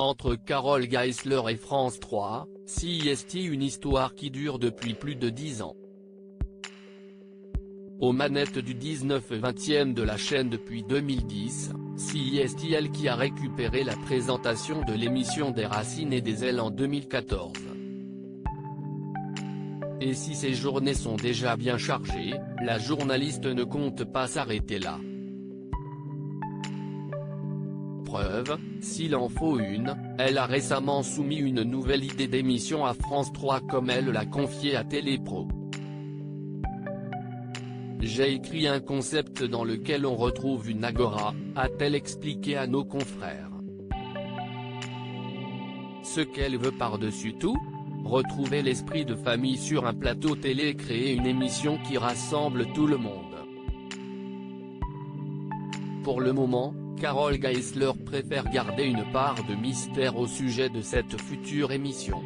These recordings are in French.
Entre Carole Geisler et France 3, CIST, une histoire qui dure depuis plus de 10 ans. Aux manettes du 19/20e de la chaîne depuis 2010, CIST, elle qui a récupéré la présentation de l'émission des Racines et des Ailes en 2014. Et si ces journées sont déjà bien chargées, la journaliste ne compte pas s'arrêter là. Preuve, s'il en faut une, elle a récemment soumis une nouvelle idée d'émission à France 3 comme elle l'a confié à Télépro. J'ai écrit un concept dans lequel on retrouve une agora, a-t-elle expliqué à nos confrères. Ce qu'elle veut par-dessus tout? Retrouver l'esprit de famille sur un plateau télé et créer une émission qui rassemble tout le monde. Pour le moment, Carole Geisler préfère garder une part de mystère au sujet de cette future émission.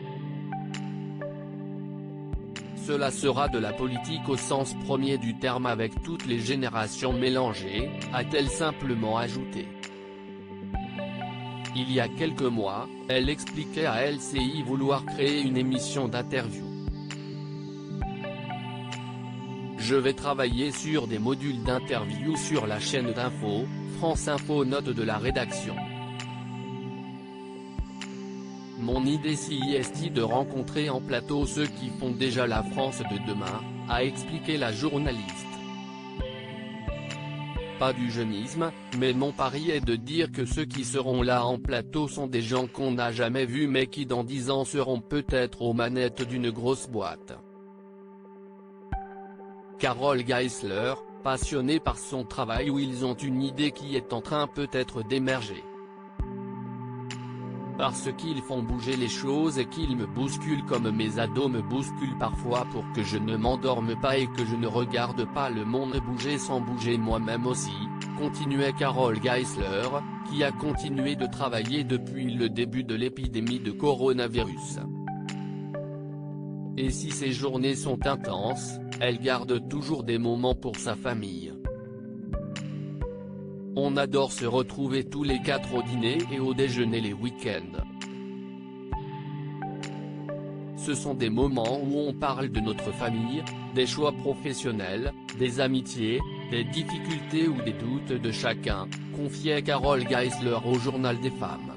Cela sera de la politique au sens premier du terme avec toutes les générations mélangées, a-t-elle simplement ajouté. Il y a quelques mois, elle expliquait à LCI vouloir créer une émission d'interview. Je vais travailler sur des modules d'interview sur la chaîne d'info, France Info, note de la rédaction. Mon idée CIST de rencontrer en plateau ceux qui font déjà la France de demain, a expliqué la journaliste. Pas du jeunisme, mais mon pari est de dire que ceux qui seront là en plateau sont des gens qu'on n'a jamais vus mais qui dans 10 ans seront peut-être aux manettes d'une grosse boîte. Carole Geisler, passionnée par son travail où ils ont une idée qui est en train peut-être d'émerger. Parce qu'ils font bouger les choses et qu'ils me bousculent comme mes ados me bousculent parfois pour que je ne m'endorme pas et que je ne regarde pas le monde bouger sans bouger moi-même aussi, continuait Carole Geisler, qui a continué de travailler depuis le début de l'épidémie de coronavirus. Et si ces journées sont intenses, elle garde toujours des moments pour sa famille. On adore se retrouver tous les 4 au dîner et au déjeuner les week-ends. Ce sont des moments où on parle de notre famille, des choix professionnels, des amitiés, des difficultés ou des doutes de chacun, confiait Carole Geisler au Journal des femmes.